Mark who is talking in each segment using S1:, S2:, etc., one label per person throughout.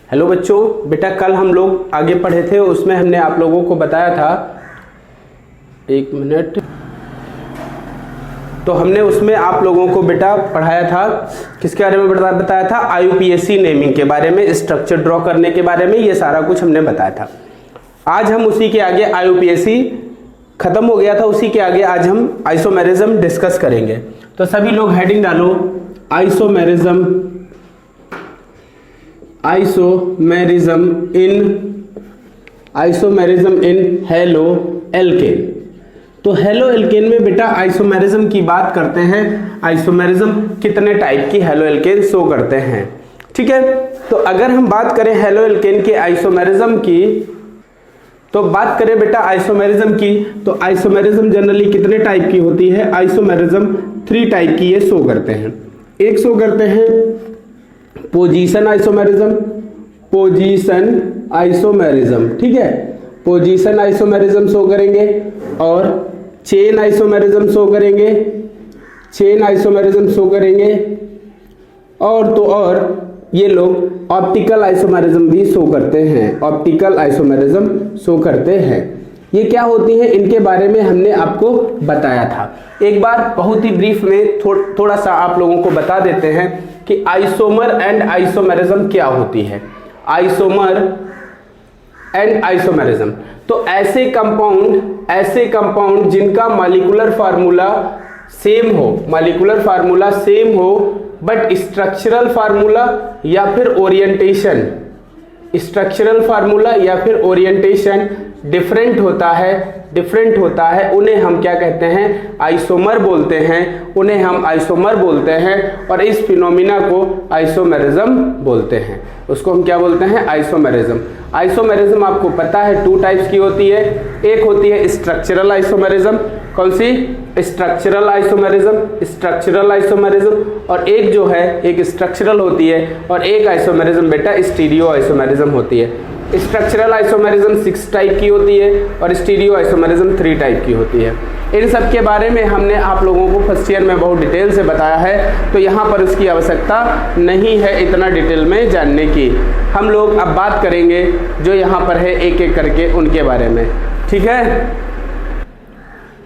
S1: Hello बच्चों, बेटा कल हम लोग आगे पढ़े थे, उसमें हमने आप लोगों को बताया था, एक मिनट, तो हमने उसमें आप लोगों को बेटा पढ़ाया था, किसके बारे में बताया था? IUPAC नेमिंग के बारे में, स्ट्रक्चर ड्रॉ करने के बारे में, ये सारा कुछ हमने बताया था। आज हम उसी के आगे, IUPAC खत्म हो गया था, उसी के आगे आज हम आइसोमेरिज्म डिस्कस करेंगे। तो सभी लोग हेडिंग डालो, आइसोमेरिज्म इन हेलो एल्केन। तो हेलो एल्केन में बेटा आइसोमेरिज्म की बात करते हैं। आइसोमेरिज्म कितने टाइप की हेलो एल्केन शो करते हैं, ठीक है। तो अगर हम बात करें हेलो एल्केन के आइसोमेरिज्म की, तो बात करें बेटा आइसोमेरिज्म की, तो आइसोमेरिज्म जनरली कितने टाइप की होती है? आइसोमेरिज्म 3 टाइप की ये शो करते हैं। एक शो करते हैं पोजीशन आइसोमेरिज्म, ठीक है, पोजीशन आइसोमेरिज्म शो करेंगे, और चेन आइसोमेरिज्म शो करेंगे, और तो और ये लोग ऑप्टिकल आइसोमेरिज्म भी शो करते हैं। ये क्या होती है, इनके बारे में हमने आपको बताया था। एक बार बहुत ही ब्रीफ में थोड़ा सा आप लोगों को बता देते हैं कि आइसोमर एंड आइसोमेरिज्म क्या होती है। आइसोमर एंड आइसोमेरिज्म, तो ऐसे कंपाउंड जिनका मॉलिक्यूलर फार्मूला सेम हो, बट स्ट्रक्चरल फार्मूला या फिर ओरिएंटेशन डिफरेंट होता है, उन्हें हम क्या कहते हैं? आइसोमर बोलते हैं। और इस फिनोमिना को आइसोमेरिज्म बोलते हैं। उसको हम क्या बोलते हैं? आइसोमेरिज्म। आइसोमेरिज्म आपको पता है 2 टाइप्स की होती है। एक होती है स्ट्रक्चरल आइसोमेरिज्म। कौन सी? Structural isomerism. और एक जो है, एक स्ट्रक्चरल होती है, और एक आइसोमेरिज्म बेटा स्टीरियो आइसोमेरिज्म होती है। स्ट्रक्चरल आइसोमेरिज्म 6 टाइप की होती है, और स्टीरियो आइसोमेरिज्म 3 टाइप की होती है। इन सब के बारे में हमने आप लोगों को फर्स्ट ईयर में बहुत डिटेल से बताया है, तो यहाँ पर उसकी आवश्यकता नहीं है इतना डिटेल में जानने की। हम लोग अब बात करेंगे जो यहाँ पर है एक एक करके उनके बारे में, ठीक है।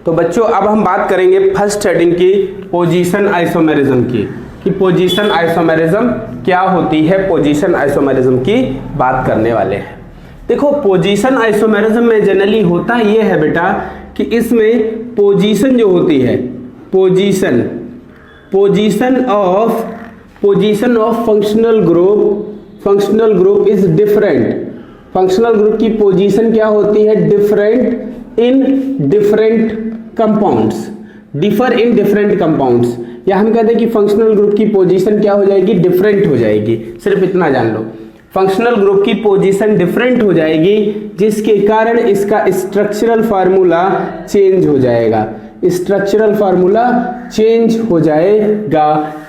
S1: तो बच्चों अब हम बात करेंगे फर्स्ट हेडिंग की, पोजीशन आइसोमेरिज्म की, कि पोजीशन आइसोमेरिज्म क्या होती है। पोजीशन आइसोमेरिज्म की बात करने वाले हैं। देखो पोजीशन आइसोमेरिज्म में जनरली होता ये है बेटा कि इसमें पोजीशन जो होती है, position of functional group is different. Functional group की पोजीशन क्या होती है? डिफरेंट इन डिफरेंट कंपाउंड्स, या हम कहते हैं कि फंक्शनल ग्रुप की पोजीशन क्या हो जाएगी? डिफरेंट हो जाएगी। सिर्फ इतना जान लो, फंक्शनल ग्रुप की पोजीशन डिफरेंट हो जाएगी, जिसके कारण इसका स्ट्रक्चरल फार्मूला चेंज हो जाएगा।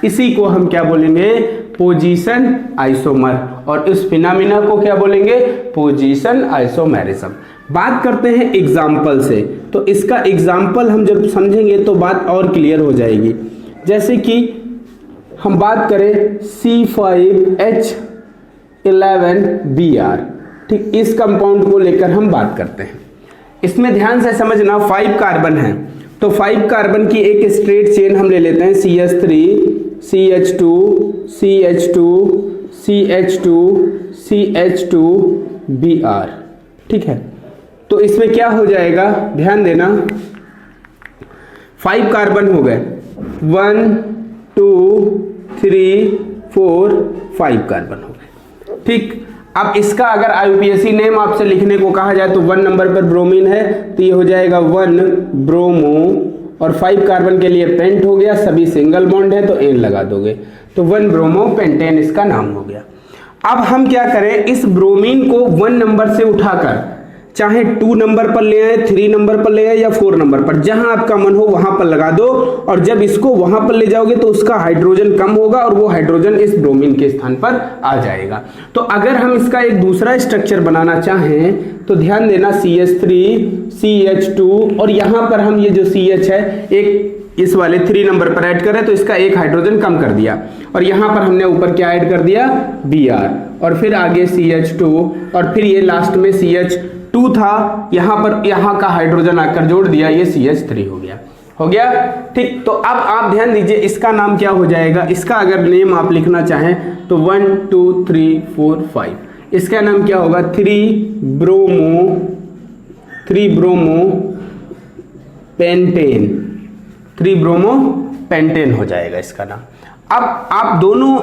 S1: इसी को हम क्या बोलेंगे? Position isomer. और इस फिनोमिना को क्या बोलेंगे? Position isomerism. बात करते हैं एग्जाम्पल से, तो इसका एग्जाम्पल हम जब समझेंगे तो बात और क्लियर हो जाएगी। जैसे कि हम बात करें C5H11Br, ठीक, इस कंपाउंड को लेकर हम बात करते हैं। इसमें ध्यान से समझना, 5 कार्बन है, तो 5 कार्बन की एक स्ट्रेट चेन हम ले लेते हैं, CH3 CH2 CH2 CH2 CH2 Br, ठीक है। तो इसमें क्या हो जाएगा? ध्यान देना, 5 कार्बन हो गए, 1 2 3 4 5 कार्बन हो गए, ठीक। अब इसका अगर IUPAC नेम आपसे लिखने को कहा जाए तो 1 नंबर पर ब्रोमीन है, तो ये हो जाएगा 1 ब्रोमो, और 5 कार्बन के लिए पेंट हो गया, सभी सिंगल बॉन्ड है तो एन लगा दोगे, तो 1 ब्रोमो पेंटेन इसका नाम हो गया। अब हम क्या करें? इस ब्रोमीन को 1 नंबर से उठाकर चाहे 2 नंबर पर ले आए, 3 नंबर पर ले आए, या 4 नंबर पर, जहां आपका मन हो वहां पर लगा दो, और जब इसको वहां पर ले जाओगे तो उसका हाइड्रोजन कम होगा और वो हाइड्रोजन इस ब्रोमीन के स्थान पर आ जाएगा। तो अगर हम इसका एक दूसरा स्ट्रक्चर बनाना चाहें तो ध्यान देना, CH3 CH2, और यहां पर हम ये जो CH है एक इस वाले 3 नंबर पर ऐड करें तो इसका एक हाइड्रोजन कम कर दिया, और यहां पर हमने ऊपर क्या ऐड कर दिया? Br, और फिर आगे CH2 और फिर ये लास्ट में CH2 था, यहाँ पर यहाँ का हाइड्रोजन आकर जोड़ दिया, ये CH3 हो गया। हो गया ठीक। तो अब आप ध्यान दीजिए इसका नाम क्या हो जाएगा, इसका अगर नेम आप लिखना चाहें तो 1 2 3 4 5, इसका नाम क्या होगा 3 ब्रोमो पेंटेन हो जाएगा इसका नाम। अब आप दोनों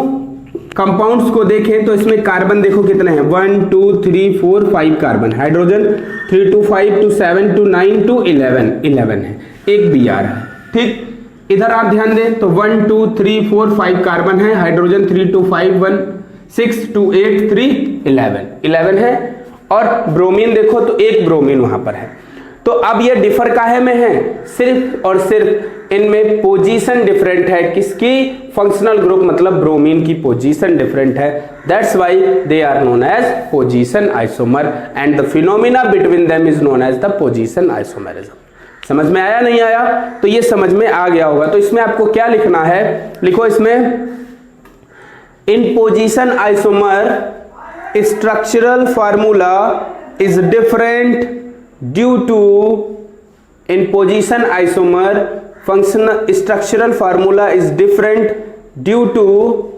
S1: कंपाउंड्स को देखें तो इसमें कार्बन देखो कितने हैं, 1 2 3 4 5 कार्बन, हाइड्रोजन 3 2 5 2 7 2 9 2 11 है, एक Br है। ठीक, इधर आप ध्यान दें तो 1 2 3 4 5 कार्बन है, हाइड्रोजन 3 2 5 1 6 2 8 3 11 है, और ब्रोमीन देखो तो एक ब्रोमीन वहां पर है। तो अब ये डिफर काहे में है, सिर्फ और सिर्फ इनमें पोजीशन डिफरेंट है। किसकी, फंक्शनल ग्रुप मतलब ब्रोमीन की पोजीशन डिफरेंट है, that's why they are known as position isomer and the phenomena between them is known as the position isomerism. समझ में आया नहीं आया, तो ये समझ में आ गया होगा। तो इसमें आपको क्या लिखना है, लिखो इसमें in position isomer structural formula is different due to, in position isomer functional structural formula is different due to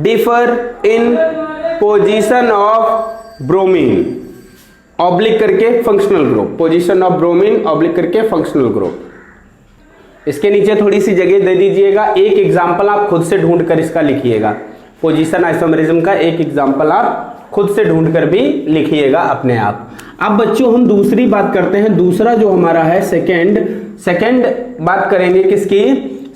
S1: differ in position of bromine oblique करके functional group, position of bromine oblique करके functional group. इसके नीचे थोड़ी सी जगह दे दीजिएगा, एक example आप खुद से ढूंढ कर इसका लिखिएगा, पोजीशन आइसोमेरिज्म का एक एग्जांपल आप खुद से ढूंढ कर भी लिखिएगा अपने आप। अब बच्चों हम दूसरी बात करते हैं, दूसरा जो हमारा है सेकंड बात करेंगे किसकी,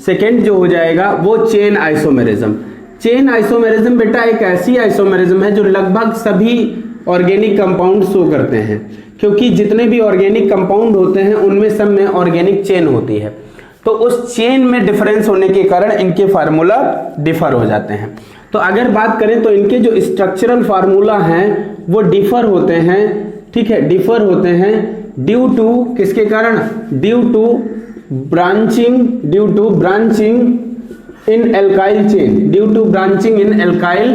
S1: सेकंड जो हो जाएगा वो चेन आइसोमेरिज्म। चेन आइसोमेरिज्म बेटा एक ऐसी आइसोमेरिज्म है जो लगभग सभी ऑर्गेनिक कंपाउंड शो करते हैं, क्योंकि जितने भी ऑर्गेनिक कंपाउंड होते हैं उनमें सब में ऑर्गेनिक चेन होती है, तो उस चेन में डिफरेंस होने के कारण इनके फार्मूला डिफर हो जाते हैं। तो अगर बात करें तो इनके जो स्ट्रक्चरल फार्मूला हैं वो डिफर होते हैं, ठीक है, डिफर होते हैं ड्यू टू किसके कारण, due to branching in alkyl chain, due to branching in alkyl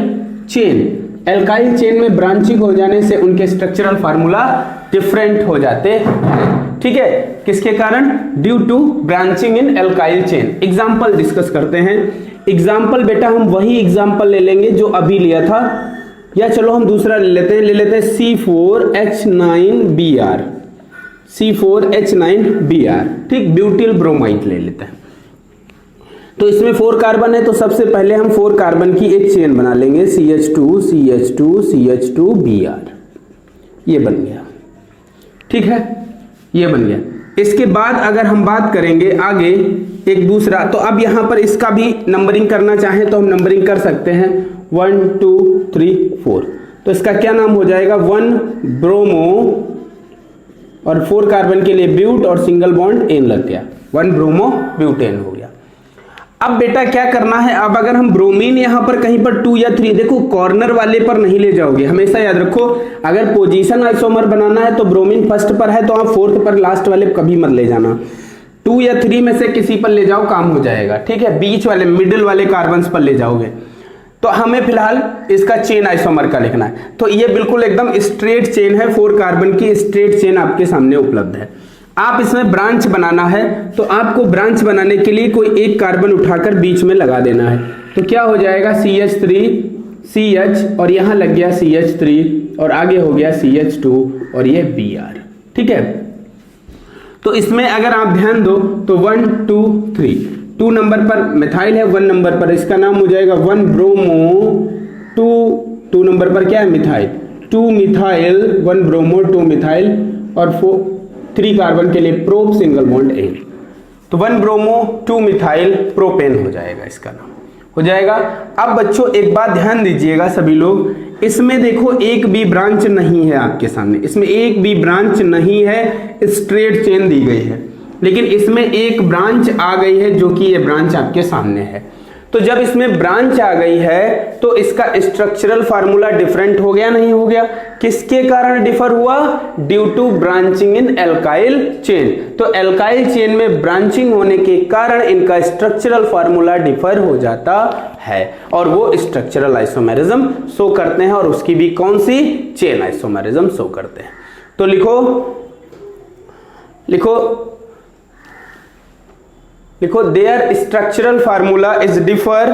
S1: chain. Alkyl chain में ब्रांचिंग हो जाने से उनके स्ट्रक्चरल फार्मूला डिफरेंट हो जाते हैं, ठीक है, किसके कारण, due to branching in alkyl chain. Example discuss करते हैं। एग्जाम्पल बेटा हम वही एग्जाम्पल ले लेंगे जो अभी लिया था, या चलो हम दूसरा ले लेते हैं C4H9Br, C4H9Br, ठीक, ब्यूटिल ब्रोमाइड ले लेते हैं। तो इसमें 4 कार्बन है, तो सबसे पहले हम 4 कार्बन की एक चेन बना लेंगे, CH2CH2CH2Br, ये बन गया, ठीक है, ये बन गया। इसके बाद अगर हम बात करेंगे आगे एक दूसरा, तो अब यहां पर इसका भी नंबरिंग करना चाहें तो हम नंबरिंग कर सकते हैं 1 2 3 4। तो इसका क्या नाम हो जाएगा, 1 ब्रोमो और 4 कार्बन के लिए ब्यूट और सिंगल बॉन्ड एन लग गया, 1 ब्रोमो ब्यूटेन हो गया। अब बेटा क्या करना है, अब अगर हम ब्रोमीन यहां पर कहीं पर 2 या 3, देखो कॉर्नर वाले पर नहीं ले जाओगे, हमेशा याद रखो अगर पोजीशन आइसोमर बनाना है तो ब्रोमीन फर्स्ट पर है तो आप 4th पर लास्ट वाले कभी मत ले जाना, 2 या 3 में से किसी पर ले जाओ काम हो जाएगा, ठीक है, बीच वाले मिडिल वाले कार्बन्स पर ले जाओगे। तो हमें फिलहाल इसका चेन आइसोमर का लिखना है, तो ये बिल्कुल एकदम स्ट्रेट चेन है, 4 कार्बन की स्ट्रेट चेन आपके सामने उपलब्ध है। आप इसमें ब्रांच बनाना है तो आपको ब्रांच बनाने के लिए कोई एक कार्बन उठाकर बीच में लगा देना है, तो क्या हो जाएगा CH3CH और यहां लग गया CH3 और आगे हो गया CH2 और ये Br, ठीक है। तो इसमें अगर आप ध्यान दो तो 1 2 3, 2 नंबर पर मिथाइल है, 1 नंबर पर इसका नाम हो जाएगा 1 ब्रोमो, 2 नंबर पर क्या है मिथाइल, 2 मिथाइल 1 ब्रोमो 2 मिथाइल और 3 कार्बन के लिए प्रोप सिंगल बॉन्ड एन, तो 1 ब्रोमो 2 मिथाइल प्रोपेन हो जाएगा, इसका नाम हो जाएगा। अब बच्चों एक बात ध्यान दीजिएगा सभी लोग, इसमें देखो एक भी ब्रांच नहीं है आपके सामने, इसमें एक भी ब्रांच नहीं है, स्ट्रेट चेन दी गई है, लेकिन इसमें एक ब्रांच आ गई है जो कि ये ब्रांच आपके सामने है। तो जब इसमें ब्रांच आ गई है तो इसका स्ट्रक्चरल फार्मूला डिफरेंट हो गया, नहीं हो गया? किसके कारण डिफर हुआ? Due to branching in alkyl chain. तो एल्काइल चेन में ब्रांचिंग होने के कारण इनका स्ट्रक्चरल फार्मूला डिफर हो जाता है और वो स्ट्रक्चरल आइसोमेरिज्म शो करते हैं, और उसकी भी कौन सी? चेन आइसोमेरिज्म शो करते हैं। तो लिखो लिखो लिखो their structural formula is differ,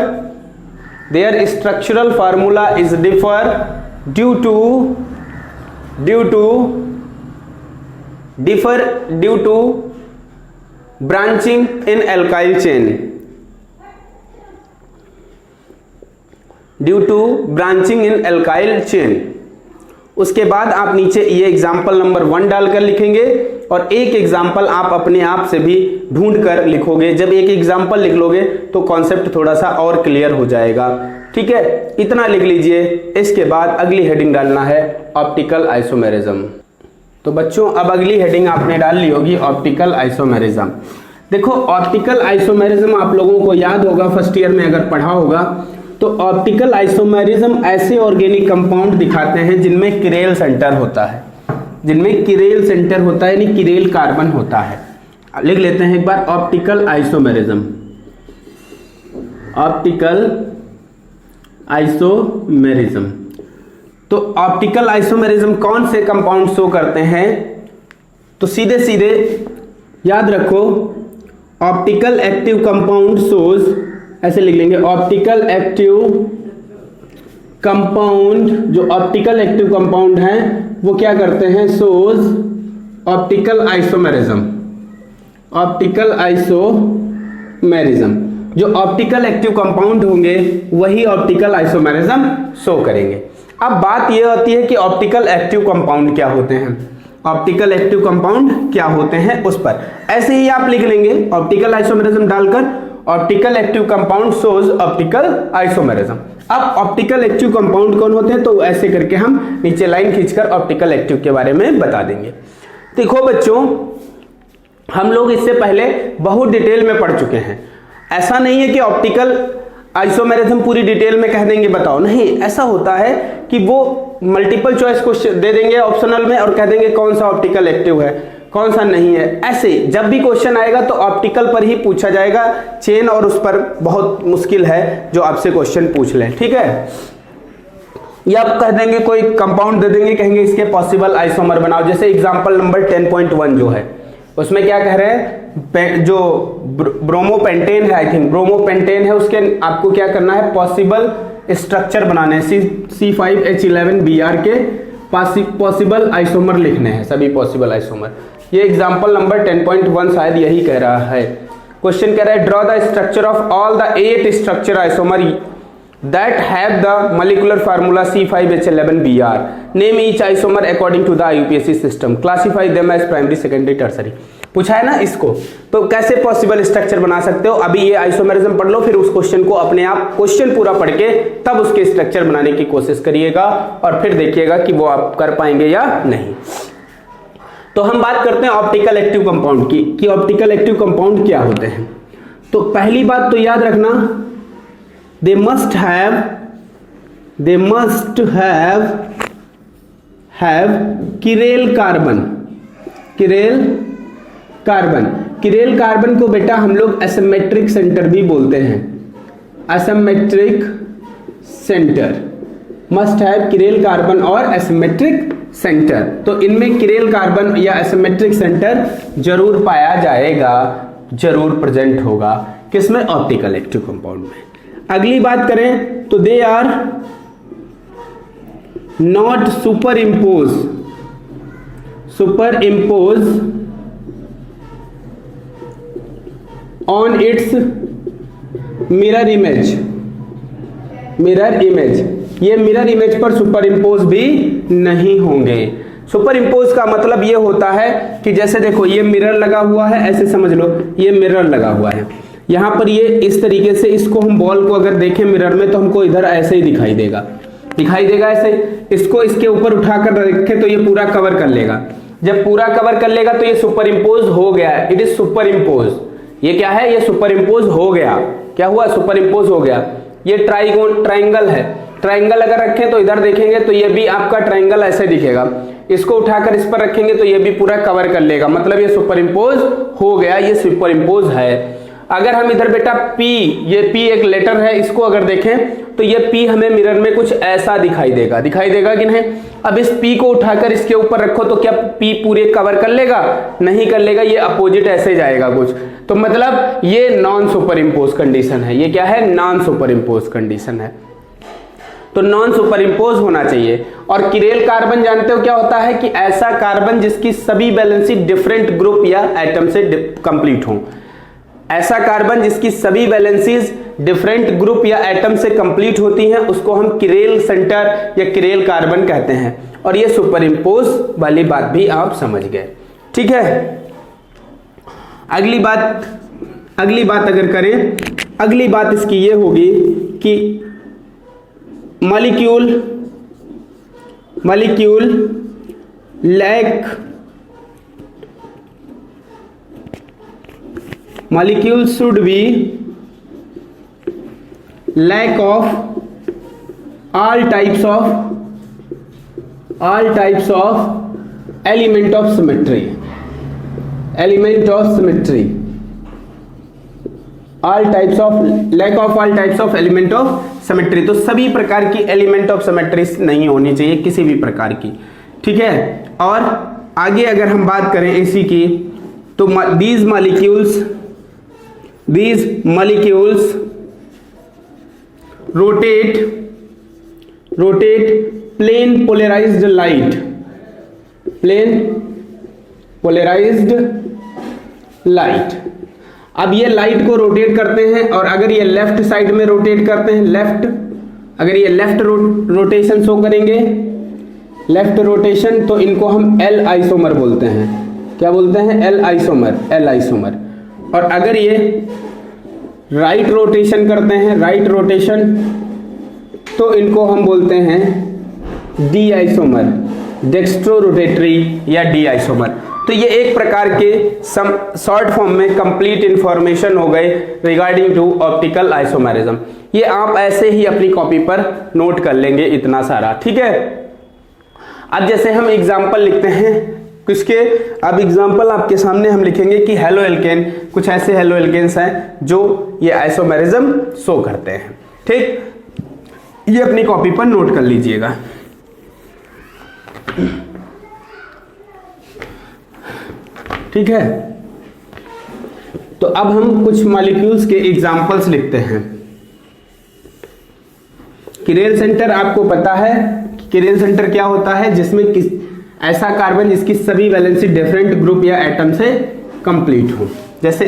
S1: their structural formula is differ due to branching in alkyl chain, due to branching in alkyl chain. उसके बाद आप नीचे ये एग्जाम्पल नंबर 1 डालकर लिखेंगे और एक एग्जाम्पल आप अपने आप से भी ढूंढ कर लिखोगे। जब एक एग्जाम्पल लिख लोगे तो कॉन्सेप्ट थोड़ा सा और क्लियर हो जाएगा, ठीक है? इतना लिख लीजिए। इसके बाद अगली हेडिंग डालना है ऑप्टिकल आइसोमेरिज्म। तो बच्चों अब अगली हेडिंग आपने डाल ली होगी ऑप्टिकल आइसोमेरिज्म। देखो ऑप्टिकल आइसोमेरिज्म आप लोगों को याद होगा, फर्स्ट ईयर में अगर पढ़ा होगा, तो ऑप्टिकल आइसोमेरिज्म ऐसे ऑर्गेनिक कंपाउंड दिखाते हैं जिनमें किरेल सेंटर होता है, जिनमें किरेल सेंटर होता है, यानी किरेल कार्बन होता है। लिख लेते हैं एक बार ऑप्टिकल आइसोमेरिज्म, ऑप्टिकल आइसोमेरिज्म। तो ऑप्टिकल आइसोमेरिज्म कौन से कंपाउंड शो करते हैं? तो सीधे सीधे याद रखो, ऑप्टिकल एक्टिव कंपाउंड शोज, ऐसे लिख लेंगे ऑप्टिकल एक्टिव कंपाउंड, जो ऑप्टिकल एक्टिव कंपाउंड हैं वो क्या करते हैं? Shows optical isomerism, optical isomerism. जो ऑप्टिकल एक्टिव कंपाउंड होंगे वही ऑप्टिकल आइसोमेरिज्म शो करेंगे। अब बात यह होती है कि ऑप्टिकल एक्टिव कंपाउंड क्या होते हैं, ऑप्टिकल एक्टिव कंपाउंड क्या होते हैं उस पर ऐसे ही आप लिख लेंगे ऑप्टिकल आइसोमेरिज्म डालकर, optical active compound shows optical isomerism. अब ऑप्टिकल एक्टिव कंपाउंड कौन होते हैं तो ऐसे करके हम नीचे लाइन खींचकर ऑप्टिकल एक्टिव के बारे में बता देंगे। देखो बच्चों, हम लोग इससे पहले बहुत डिटेल में पढ़ चुके हैं। ऐसा नहीं है कि ऑप्टिकल आइसोमेरिज्म पूरी डिटेल में कह देंगे बताओ, नहीं, ऐसा होता है कि वो मल्टीपल चॉइस क्वेश्चन दे देंगे ऑप्शनल में और कह देंगे कौन सा ऑप्टिकल एक्टिव है कौन सा नहीं है। ऐसे जब भी क्वेश्चन आएगा तो ऑप्टिकल पर ही पूछा जाएगा, चेन और उस पर बहुत मुश्किल है जो आपसे क्वेश्चन पूछ लें, ठीक है? या आप कह देंगे कोई कंपाउंड दे देंगे, कहेंगे इसके पॉसिबल आइसोमर बनाओ, जैसे एग्जांपल नंबर 10.1 जो है उसमें क्या कह रहे हैं, जो ब्रोमोपेंटेन है, आई थिंक ब्रोमोपेंटेन है, उसके आपको क्या करना है, पॉसिबल स्ट्रक्चर बनाने हैं, C5H11Br के पॉसिबल आइसोमर लिखने हैं, सभी पॉसिबल आइसोमर। ये एग्जांपल नंबर 10.1 शायद यही कह रहा है। क्वेश्चन कह रहा है draw the structure of all the 8 structure isomer that have the molecular formula C5H11Br. Name each isomer according to the IUPAC system. Classify them as primary, secondary, tertiary. पूछा है ना इसको, तो कैसे पॉसिबल स्ट्रक्चर बना सकते हो? अभी ये आइसोमेरिज्म पढ़ लो, फिर उस क्वेश्चन को अपने आप क्वेश्चन पूरा पढ़ के तब उसके स्ट्रक्चर बनाने की कोशिश करिएगा और फिर देखिएगा कि वो आप कर पाएंगे या नहीं। तो हम बात करते हैं ऑप्टिकल एक्टिव कंपाउंड की, कि ऑप्टिकल एक्टिव कंपाउंड क्या होते हैं। तो पहली बात तो याद रखना, they must have chiral carbon, chiral carbon. Chiral carbon को बेटा हम लोग एसिमेट्रिक सेंटर भी बोलते हैं, asymmetric centre, must have chiral carbon और एसिमेट्रिक सेंटर। तो इनमें किरेल कार्बन या एसिमेट्रिक सेंटर जरूर पाया जाएगा, जरूर प्रेजेंट होगा, किसमें? ऑप्टिकल एक्टिव कंपाउंड में। अगली बात करें तो they are not superimpose on its mirror image, mirror image, ये मिरर इमेज पर सुपर इम्पोज भी नहीं होंगे। सुपर इम्पोज का मतलब ये होता है कि जैसे देखो ये मिरर लगा हुआ है, ऐसे समझ लो ये मिरर लगा हुआ है, यहाँ पर ये इस तरीके से, इसको हम बॉल को अगर देखें मिरर में तो हमको इधर ऐसे ही दिखाई देगा, दिखाई देगा ऐसे। इसको इसके ऊपर उठाकर रखें तो ये पूरा कवर कर लेगा, जब पूरा कवर कर लेगा तो ये सुपर इम्पोज हो गया है, इट इज सुपर इम्पोज। ये क्या है, ये सुपर इम्पोज हो गया। क्या हुआ, सुपर इम्पोज हो गया। ये ट्राइंगल है, ट्राइंगल अगर रखें तो इधर देखेंगे तो ये भी आपका ट्राइंगल ऐसे दिखेगा, इसको उठाकर इस पर रखेंगे तो ये भी पूरा कवर कर लेगा, मतलब ये सुपर इम्पोज हो गया, ये सुपर इम्पोज है। अगर हम इधर बेटा P, ये P एक लेटर है, इसको अगर देखें तो ये P हमें मिरर में कुछ ऐसा दिखाई देगा कि नहीं। अब इस P को उठाकर इसके ऊपर रखो तो क्या P पूरे कवर कर लेगा, नहीं कर लेगा, ये अपोजिट ऐसे जाएगा कुछ, तो मतलब ये नॉन सुपर इम्पोज कंडीशन है। ये क्या है, नॉन सुपर इम्पोज कंडीशन है। तो नॉन सुपर इम्पोज होना चाहिए। और किरेल कार्बन जानते हो क्या होता है, कि ऐसा कार्बन जिसकी सभी वैलेंसी डिफरेंट ग्रुप या एटम से कंप्लीट हो। ऐसा कार्बन जिसकी सभी वैलेंसीज डिफरेंट ग्रुप या एटम से कंप्लीट होती हैं उसको हम किरेल सेंटर या किरेल कार्बन कहते हैं। और ये सुपर इम्पोज वाली बात भी आप समझ गए, ठीक है। अगली बात अगर करें, अगली बात इसकी ये होगी कि molecule should be lack of all types of element of symmetry, lack of all types of element of symmetry। तो सभी प्रकार की एलिमेंट ऑफ सिमेट्री नहीं होनी चाहिए किसी भी प्रकार की, ठीक है। और आगे अगर हम बात करें इसी की, तो these molecules rotate plane polarized light। अब ये लाइट को रोटेट करते हैं, और अगर ये लेफ्ट साइड में रोटेट करते हैं, अगर ये लेफ्ट रोटेशन शो करेंगे, लेफ्ट रोटेशन, तो इनको हम एल आइसोमर बोलते हैं। क्या बोलते हैं, एल आइसोमर। और अगर ये राइट रोटेशन करते हैं, राइट रोटेशन, तो इनको हम बोलते हैं डी आइसोमर, डेक्स्ट्रो रोटेटरी या डी आइसोमर। तो ये एक प्रकार के शॉर्ट फॉर्म में कंप्लीट इंफॉर्मेशन हो गए रिगार्डिंग टू ऑप्टिकल आइसोमेरिज्म। ये आप ऐसे ही अपनी कॉपी पर नोट कर लेंगे इतना सारा, ठीक है। अब जैसे हम एग्जाम्पल लिखते हैं किसके, अब एग्जाम्पल आपके सामने हम लिखेंगे कि हेलो एल्केन, कुछ ऐसे हेलो एल्केन्स हैं जो ये आइसोमेरिज्म शो करते हैं, ठीक। ये अपनी कॉपी पर नोट कर लीजिएगा। ठीक है, तो अब हम कुछ मॉलिक्यूल्स के एग्जाम्पल्स लिखते हैं। किरेल सेंटर आपको पता है, किरेल सेंटर क्या होता है, जिसमें ऐसा कार्बन जिसकी सभी वैलेंसी डिफरेंट ग्रुप या एटम से कंप्लीट हो। जैसे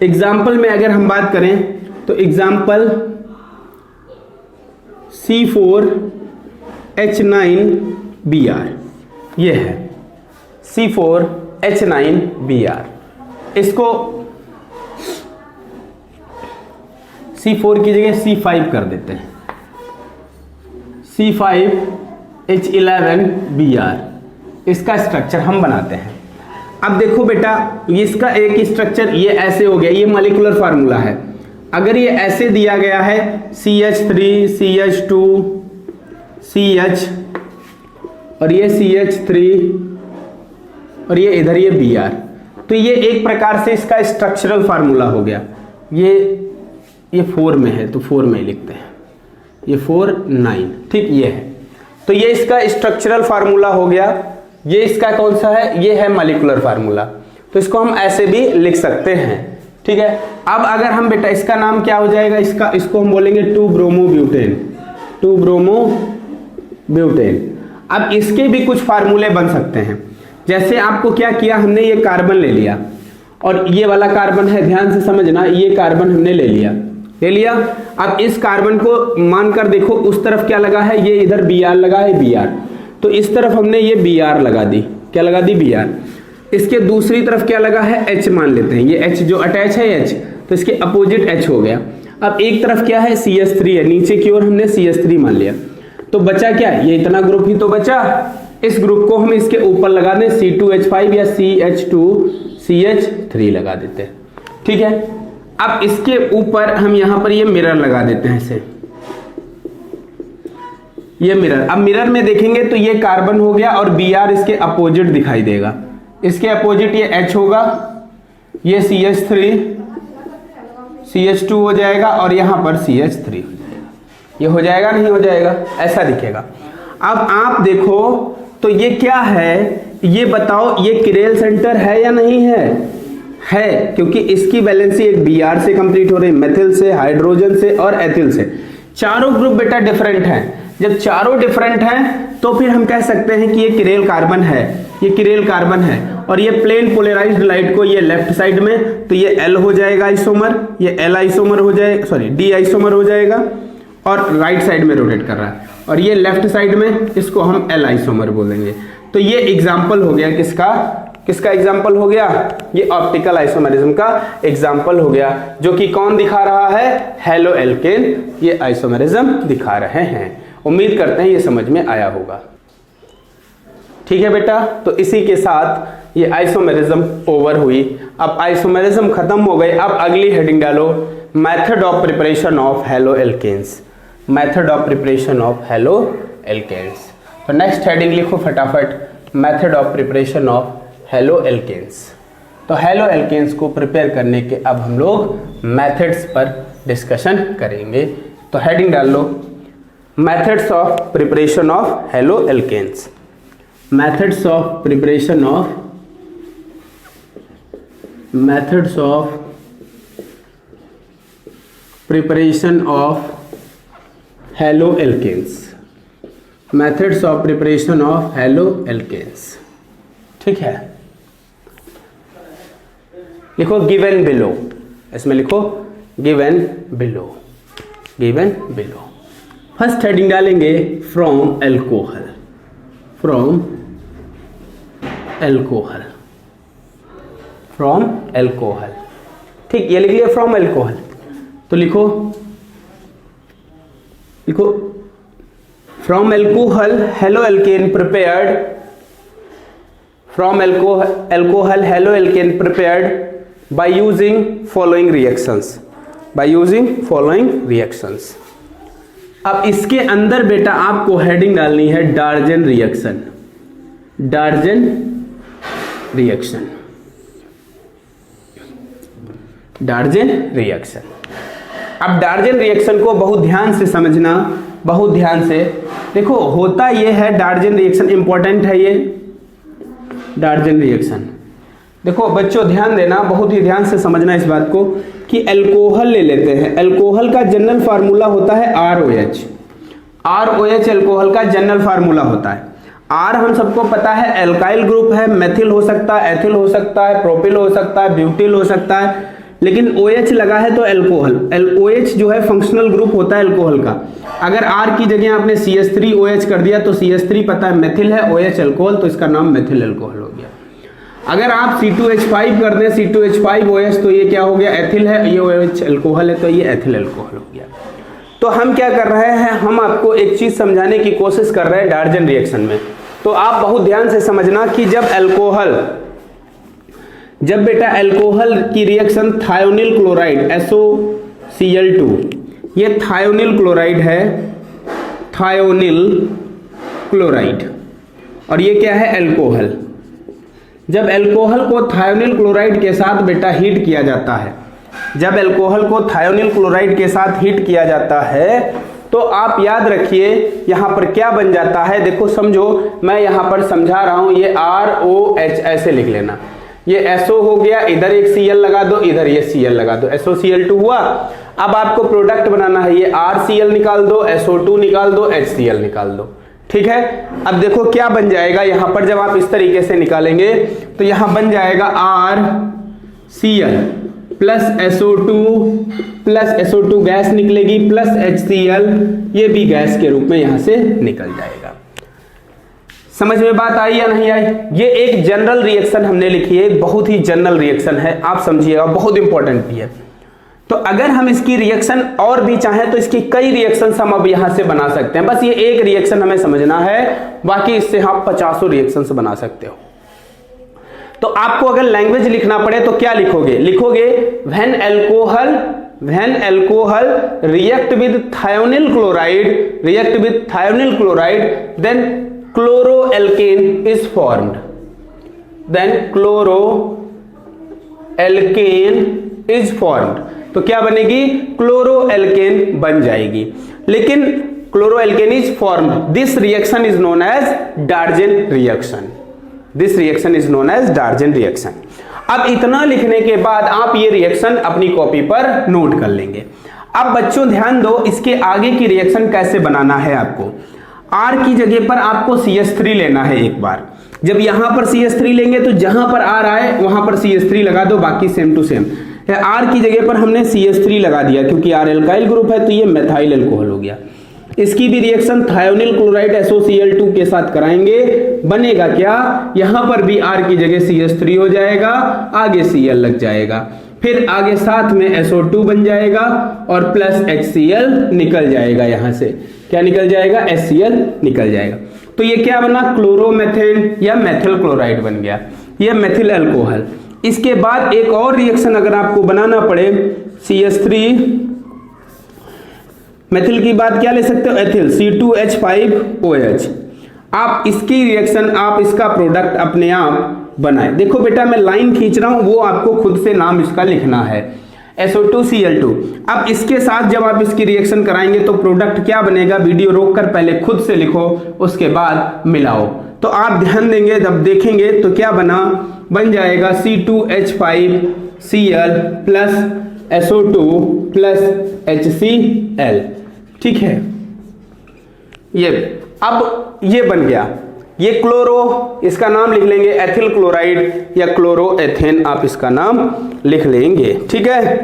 S1: एग्जाम्पल में अगर हम बात करें तो एग्जाम्पल C4H9Br, ये है C4H9Br। इसको C4 की जगह C5 कर देते हैं, C5H11Br। इसका स्ट्रक्चर हम बनाते हैं। अब देखो बेटा, इसका एक स्ट्रक्चर ये ऐसे हो गया, ये मॉलिक्यूलर फार्मूला है। अगर ये ऐसे दिया गया है CH3 CH2 CH और ये CH3 और ये इधर ये Br, तो ये एक प्रकार से इसका स्ट्रक्चरल फार्मूला हो गया। ये 4 में है तो 4 में लिखते हैं, ये 4 9, ठीक, ये है। तो ये इसका स्ट्रक्चरल फार्मूला हो गया। ये इसका कौन सा है, ये है मॉलिक्यूलर फार्मूला। तो इसको हम ऐसे भी लिख सकते हैं, ठीक है। अब अगर हम बेटा इसका नाम क्या हो जाएगा, इसको हम बोलेंगे 2-ब्रोमोब्यूटेन। अब इसके भी कुछ फार्मूले बन सकते हैं। जैसे आपको क्या किया, हमने ये कार्बन ले लिया और ये वाला कार्बन है, ध्यान से समझना, ये कार्बन हमने ले लिया। अब इस कार्बन को मानकर देखो, उस तरफ क्या लगा है, ये इधर Br लगा है, Br, तो इस तरफ हमने ये Br लगा दी, क्या लगा दी, Br। इसके दूसरी तरफ क्या लगा है, H मान लेते हैं, ये H जो अटैच है H, तो इसके अपोजिट H हो गया। अब एक तरफ क्या है, CH3 है, नीचे की ओर हमने CH3 मान लिया, तो बचा क्या, ये इतना ग्रुप ही तो बचा। इस ग्रुप को हम इसके ऊपर लगा दें, C2H5 या CH3 लगा देते हैं। ठीक है, अब इसके ऊपर हम यहां पर ये मिरर लगा देते हैं ऐसे, ये मिरर। अब मिरर में देखेंगे तो ये कार्बन हो गया और Br इसके अपोजिट दिखाई देगा, इसके अपोजिट ये H होगा, ये CH3 CH2 हो जाएगा और यहां पर CH3 हो जाएगा। ये हो जाएगा नहीं हो जाएगा, ऐसा दिखेगा। अब आप देखो तो ये क्या है, ये बताओ, ये किरेल सेंटर है या नहीं है? है, क्योंकि इसकी वैलेंसी एक Br से कंप्लीट हो रही है, मेथिल से, हाइड्रोजन से और एथिल से। चारों ग्रुप बेटा डिफरेंट हैं। जब चारों डिफरेंट हैं तो फिर हम कह सकते हैं कि ये किरेल कार्बन है, ये किरेल कार्बन है। और ये प्लेन पोलराइज्ड लाइट को ये लेफ्ट साइड में, तो ये L हो जाएगा आइसोमर, ये L आइसोमर हो जाएगा, सॉरी D आइसोमर हो जाएगा, और राइट साइड में रोटेट कर रहा है। और ये लेफ्ट साइड में, इसको हम L आइसोमर बोलेंगे। तो ये एग्जाम्पल हो गया किसका, किसका एग्जाम्पल हो गया? ये ऑप्टिकल आइसोमेरिज्म का एग्जाम्पल हो गया, जो कि कौन दिखा रहा है? हेलो एल्केन ये आइसोमेरिज्म दिखा रहे हैं। उम्मीद करते हैं ये समझ में आया होगा। ठीक है बेटा, तो इसी के साथ ये आइसोमेरिज्म ओवर हुई। अब आइसोमेरिज्म खत्म हो गई। अब अगली हेडिंग डालो, method of preparation of hello alkanes. Method of preparation of hello alkanes. तो नेक्स्ट हेडिंग लिखो फटाफट, method of preparation of hello alkanes. तो हेलो एल्केन्स को प्रिपेयर करने के अब हम लोग मेथड्स पर डिस्कशन करेंगे। तो हेडिंग डाल लो, methods of preparation of halo alkanes. Methods of preparation of, methods of preparation of halo alkanes. Methods of preparation of halo alkanes. ठीक है, लिखो गिवन बिलो, इसमें लिखो given below, given below. First heading डालेंगे from alcohol, from alcohol, from alcohol. ठीक, ये लिख लिया फ्रॉम एल्कोहल। तो लिखो, लिखो from alcohol haloalkane prepared, from alcohol haloalkane prepared by using following reactions, bye using following reactions. अब इसके अंदर बेटा आपको हेडिंग डालनी है डार्जन रिएक्शन, डार्जन रिएक्शन, डार्जन रिएक्शन। अब डार्जन रिएक्शन को बहुत ध्यान से समझना, बहुत ध्यान से। देखो होता यह है, डार्जन रिएक्शन इंपॉर्टेंट है ये डार्जन रिएक्शन। देखो बच्चों ध्यान देना, बहुत ही ध्यान से समझना इस बात को कि एल्कोहल ले लेते हैं। एल्कोहल का जनरल फार्मूला होता है ROH। ROH एल्कोहल का जनरल फार्मूला होता है। R हम सबको पता है एल्काइल ग्रुप है, मेथिल हो सकता है, एथिल हो सकता है, प्रोपिल हो सकता है, ब्यूटिल हो सकता है, लेकिन OH लगा है तो एल्कोहल। OH जो है फंक्शनल ग्रुप होता है एल्कोहल का। अगर R की जगह आपने CH3OH कर दिया तो CH3 पता है मेथिल है, OH एल्कोहल, तो इसका नाम मेथिल एल्कोहल हो गया। अगर आप C2H5 कर दें, C2H5OH, तो ये क्या हो गया? एथिल है, ये OH एल्कोहल है, तो ये एथिल एल्कोहल हो गया। तो हम क्या कर रहे हैं, हम आपको एक चीज समझाने की कोशिश कर रहे हैं डार्जन रिएक्शन में। तो आप बहुत ध्यान से समझना कि जब बेटा एल्कोहल की रिएक्शन थायोनिल क्लोराइड SOCl2, ये थायोनिल क्लोराइड है, थायोनिल क्लोराइड, और ये क्या है? एल्कोहल। जब एल्कोहल को थायोनिल क्लोराइड के साथ बेटा हीट किया जाता है, जब एल्कोहल को थायोनिल क्लोराइड के साथ हीट किया जाता है, तो आप याद रखिए यहां पर क्या बन जाता है। देखो समझो, मैं यहां पर समझा रहा हूं, ये ROH ऐसे लिख लेना। ये SO हो गया, इधर एक Cl लगा दो, इधर ये Cl लगा दो, SOCl2 हुआ। अब आपको प्रोडक्ट बनाना है, ये RCl निकाल दो, SO2 निकाल दो, HCl निकाल दो। ठीक है, अब देखो क्या बन जाएगा यहां पर, जब आप इस तरीके से निकालेंगे तो यहां बन जाएगा RCl प्लस SO2 गैस निकलेगी, प्लस HCl, ये भी गैस के रूप में यहां से निकल जाएगा। समझ में बात आई या नहीं आई? ये एक जनरल रिएक्शन हमने लिखी है, बहुत ही जनरल रिएक्शन है, आप समझिएगा, बहुत इंपॉर्टेंट भी है। तो अगर हम इसकी रिएक्शन और भी चाहें तो इसकी कई रिएक्शंस हम अब यहां से बना सकते हैं। बस ये एक रिएक्शन हमें समझना है, बाकी इससे आप 50 रिएक्शंस बना सकते हो। तो आपको अगर लैंग्वेज लिखना पड़े तो क्या लिखोगे? लिखोगे when alcohol react with thionyl chloride then chloroalkane is formed, तो क्या बनेगी? क्लोरोएल्केन बन जाएगी। लेकिन chloroalkane is formed, this reaction is known as Darzens reaction. अब इतना लिखने के बाद आप ये रिएक्शन अपनी कॉपी पर नोट कर लेंगे। अब बच्चों ध्यान दो, इसके आगे की रिएक्शन कैसे बनाना है आपको। R की जगह पर आपको CH3 लेना है। एक बार जब यहां पर CH3 लेंगे तो जहां पर R आए वहां पर CH3 लगा दो, बाकी सेम टू सेम। R की जगह पर हमने CH3 लगा दिया क्योंकि R एल्काइल ग्रुप है, तो ये मेथाइल अल्कोहल हो गया। इसकी भी रिएक्शन थायोनिल क्लोराइड SOCl2 के साथ कराएंगे, बनेगा क्या? यहां पर भी R की जगह CH3 हो जाएगा, आगे Cl लग जाएगा, फिर आगे साथ में SO2 बन जाएगा और प्लस HCl निकल जाएगा। यहां से क्या निकल जाएगा? HCl निकल जाएगा। तो ये क्या बना? क्लोरोमेथेन या मेथिल क्लोराइड बन गया, ये मेथिल अल्कोहल। इसके बाद एक और रिएक्शन अगर आपको बनाना पड़े, CH3 मेथिल की बात क्या ले सकते हो? Ethyl, C2H5OH। आप इसकी रिएक्शन, आप इसका प्रोडक्ट अपने आप बनाए। देखो बेटा मैं लाइन खींच रहा हूं, वो आपको खुद से नाम इसका लिखना है, SO2Cl2। अब इसके साथ जब आप इसकी रिएक्शन कराएंगे तो प्रोडक्ट क्या बनेगा? वीडियो रोककर पहले खुद से लिखो, उसके बाद मिलाओ। तो आप ध्यान देंगे, जब देखेंगे तो क्या बन जाएगा C2H5Cl plus SO2 plus HCl। ठीक है, ये अब ये बन गया। ये क्लोरो, इसका नाम लिख लेंगे एथिल क्लोराइड या क्लोरोएथेन, आप इसका नाम लिख लेंगे। ठीक है,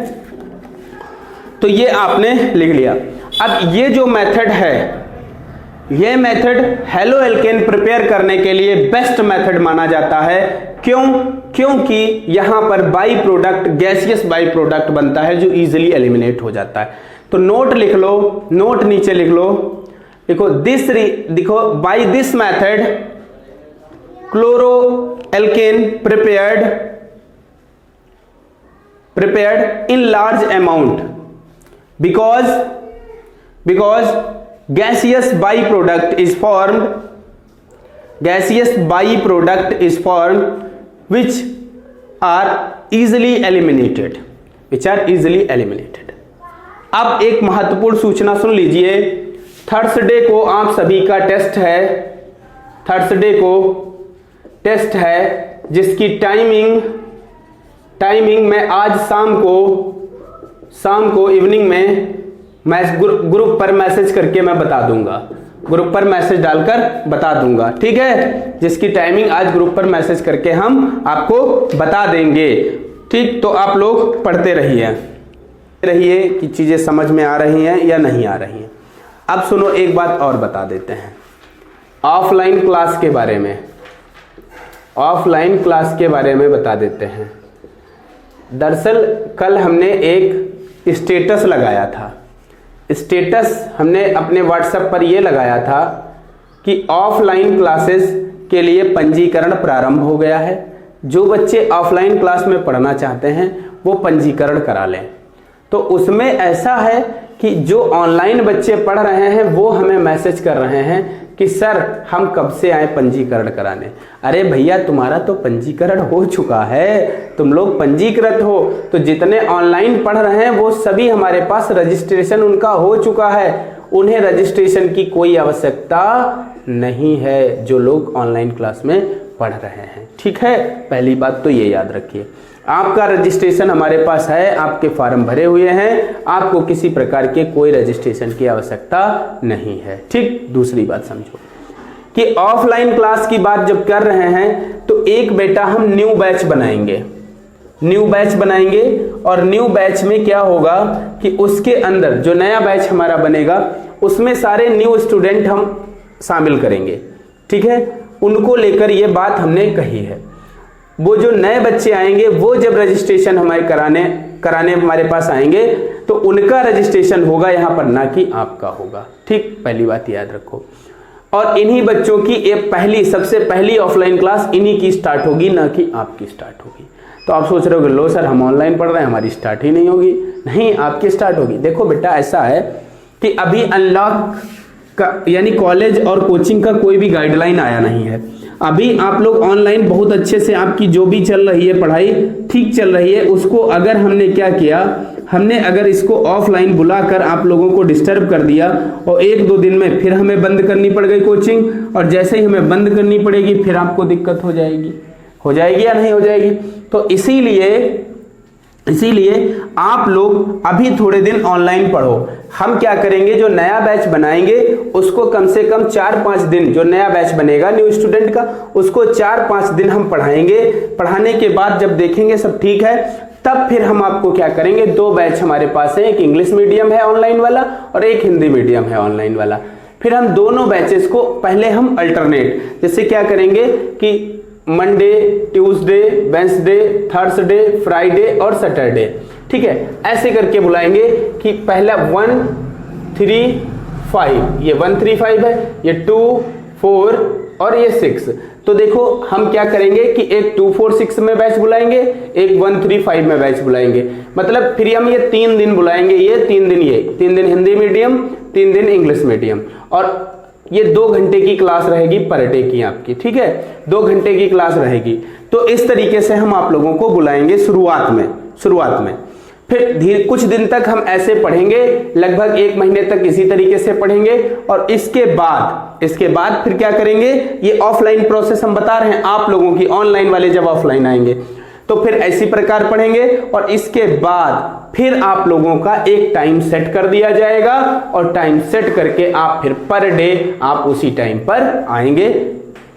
S1: तो ये आपने लिख लिया। अब ये जो मेथड है, ये मेथड हेलो एल्केन प्रिपेयर करने के लिए बेस्ट मेथड माना जाता है। क्यों? क्योंकि यहां पर by product, gaseous by product बनता है जो इजीली एलिमिनेट हो जाता है। तो नोट लिख लो, नोट नीचे लिख लो, देखो by this method chloroalkane prepared in large amount because gaseous byproduct is formed which are easily eliminated। अब एक महत्वपूर्ण सूचना सुन लीजिए, थर्सडे को आप सभी का टेस्ट है, जिसकी टाइमिंग मैं आज शाम को इवनिंग में ग्रुप पर मैसेज करके मैं बता दूंगा, ग्रुप पर मैसेज डालकर बता दूंगा। ठीक है, जिसकी टाइमिंग आज ग्रुप पर मैसेज करके हम आपको बता देंगे। ठीक, तो आप लोग पढ़ते रहिए कि चीजें समझ में आ रही हैं या नहीं आ रही हैं। अब सुनो, एक बात और बता देते हैं ऑफलाइन क्लास के बारे में बता देते हैं। दरअसल कल हमने एक स्टेटस लगाया था, हमने अपने व्हाट्सएप पर यह लगाया था कि ऑफलाइन क्लासेस के लिए पंजीकरण प्रारंभ हो गया है। जो बच्चे ऑफलाइन क्लास में पढ़ना चाहते हैं वो पंजीकरण करा लें। तो उसमें ऐसा है कि जो ऑनलाइन बच्चे पढ़ रहे हैं वो हमें मैसेज कर रहे हैं कि सर हम कब से आए पंजीकरण कराने। अरे भैया, तुम्हारा तो पंजीकरण हो चुका है, तुम लोग पंजीकृत हो। तो जितने ऑनलाइन पढ़ रहे हैं वो सभी हमारे पास रजिस्ट्रेशन उनका हो चुका है, उन्हें रजिस्ट्रेशन की कोई आवश्यकता नहीं है जो लोग ऑनलाइन क्लास में पढ़ रहे हैं। ठीक है, पहली बात तो ये याद रखिए, आपका रजिस्ट्रेशन हमारे पास है, आपके फॉर्म भरे हुए हैं, आपको किसी प्रकार के कोई रजिस्ट्रेशन की आवश्यकता नहीं है। ठीक, दूसरी बात समझो कि ऑफलाइन क्लास की बात जब कर रहे हैं तो एक बेटा हम न्यू बैच बनाएंगे और न्यू बैच में क्या होगा कि उसके अंदर जो नया बैच हमारा बनेगा उसमें सारे न्यू स्टूडेंट हम शामिल करेंगे। ठीक है, उनको लेकर ये बात हमने कही है। वो जो नए बच्चे आएंगे वो जब रजिस्ट्रेशन हमारे कराने हमारे पास आएंगे तो उनका रजिस्ट्रेशन होगा यहाँ पर, ना कि आपका होगा। ठीक, पहली बात याद रखो। और इन्हीं बच्चों की ये सबसे पहली ऑफलाइन क्लास इन्हीं की स्टार्ट होगी, ना कि आपकी स्टार्ट होगी। तो आप सोच रहे हो लो सर हम ऑनलाइन पढ़ रहे हैं, हमारी स्टार्ट ही नहीं होगी। नहीं, आपकी स्टार्ट होगी। देखो बेटा, ऐसा है कि अभी अनलॉक का यानी कॉलेज और कोचिंग का कोई भी गाइडलाइन आया नहीं है। अभी आप लोग ऑनलाइन बहुत अच्छे से, आपकी जो भी चल रही है पढ़ाई ठीक चल रही है, उसको अगर हमने क्या किया, हमने अगर इसको ऑफलाइन बुलाकर आप लोगों को डिस्टर्ब कर दिया और 1-2 दिन में फिर हमें बंद करनी पड़ गई कोचिंग, और जैसे ही हमें बंद करनी पड़ेगी फिर आपको दिक्कत हो जाएगी या नहीं हो जाएगी। तो इसीलिए आप लोग अभी थोड़े दिन ऑनलाइन पढ़ो। हम क्या करेंगे, जो नया बैच बनाएंगे उसको कम से कम 4-5 दिन, जो नया बैच बनेगा न्यू स्टूडेंट का, उसको 4-5 दिन हम पढ़ाएंगे। पढ़ाने के बाद जब देखेंगे सब ठीक है, तब फिर हम आपको क्या करेंगे, 2 बैच हमारे पास है, एक इंग्लिश मीडियम है ऑनलाइन वाला और एक हिंदी मीडियम है ऑनलाइन वाला। फिर हम दोनों बैचेस को पहले हम अल्टरनेट, जैसे क्या करेंगे कि Monday, Tuesday, Wednesday, Thursday, Friday और सैटरडे, ठीक है, ऐसे करके बुलाएंगे कि पहला 1, 3, 5, ये 1, 3, 5 है, ये 2, 4 और ये 6। तो देखो हम क्या करेंगे कि एक 2, 4, 6 में बैच बुलाएंगे, एक 1, 3, 5 में बैच बुलाएंगे। मतलब फिर हम ये 3 दिन बुलाएंगे, ये 3 दिन, ये 3 दिन हिंदी मीडियम, 3 दिन इंग्लिश मीडियम, और ये 2 घंटे की क्लास रहेगी पर डे की आपकी, ठीक है, 2 घंटे की क्लास रहेगी। तो इस तरीके से हम आप लोगों को बुलाएंगे शुरुआत में। फिर कुछ दिन तक हम ऐसे पढ़ेंगे, लगभग 1 महीने तक इसी तरीके से पढ़ेंगे, और इसके बाद फिर क्या करेंगे, ये ऑफलाइन प्रोसेस हम बता रहे हैं आप लोगों की, ऑनलाइन वाले जब ऑफलाइन आएंगे तो फिर ऐसी प्रकार पढ़ेंगे, और इसके बाद फिर आप लोगों का एक टाइम सेट कर दिया जाएगा, और टाइम सेट करके आप फिर पर डे आप उसी टाइम पर आएंगे,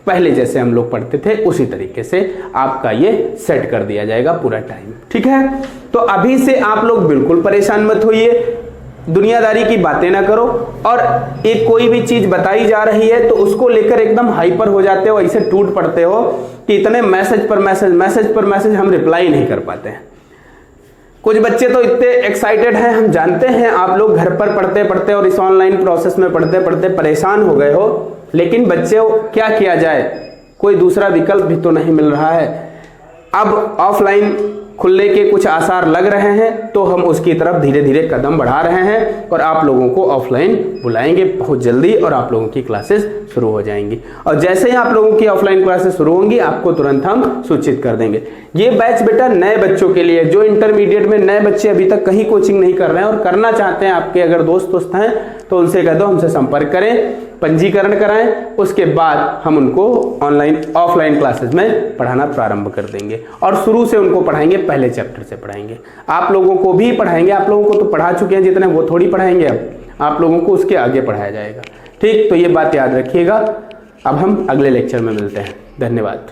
S1: पहले जैसे हम लोग पढ़ते थे उसी तरीके से आपका ये सेट कर दिया जाएगा पूरा टाइम, ठीक है। तो अभी से आप लोग बिल्कुल परेशान मत होइए, दुनियादारी की बातें ना करो, और एक कोई भी चीज बताई जा रही है तो उसको लेकर एकदम हाइपर हो जाते हो, ऐसे टूट पड़ते हो कि इतने मैसेज पर मैसेज हम रिप्लाई नहीं कर पाते हैं। कुछ बच्चे तो इतने एक्साइटेड हैं, हम जानते हैं आप लोग घर पर पढ़ते और इस ऑनलाइन प्रोसेस में पढ़ते परेशान हो गए हो, लेकिन बच्चे क्या किया जाए, कोई दूसरा विकल्प भी तो नहीं मिल रहा है। अब ऑफलाइन खुलने के कुछ आसार लग रहे हैं, तो हम उसकी तरफ धीरे धीरे कदम बढ़ा रहे हैं, और आप लोगों को ऑफलाइन बुलाएंगे बहुत जल्दी, और आप लोगों की क्लासेस शुरू हो जाएंगी। और जैसे ही आप लोगों की ऑफलाइन क्लासेस शुरू होंगी, आपको तुरंत हम सूचित कर देंगे। ये बैच बेटा नए बच्चों के लिए, जो इंटरमीडिएट में नए बच्चे अभी तक कहीं कोचिंग नहीं कर रहे हैं और करना चाहते हैं, आपके अगर दोस्त हैं तो उनसे कह दो हमसे संपर्क करें, पंजीकरण कराएं, उसके बाद हम उनको ऑफलाइन क्लासेस में पढ़ाना प्रारंभ कर देंगे, और शुरू से उनको पढ़ाएंगे, पहले चैप्टर से पढ़ाएंगे। आप लोगों को भी पढ़ाएंगे, आप लोगों को तो पढ़ा चुके हैं जितने, वो थोड़ी पढ़ाएंगे, अब आप लोगों को उसके आगे पढ़ाया जाएगा, ठीक। तो ये बात याद रखिएगा। अब हम अगले लेक्चर में मिलते हैं, धन्यवाद।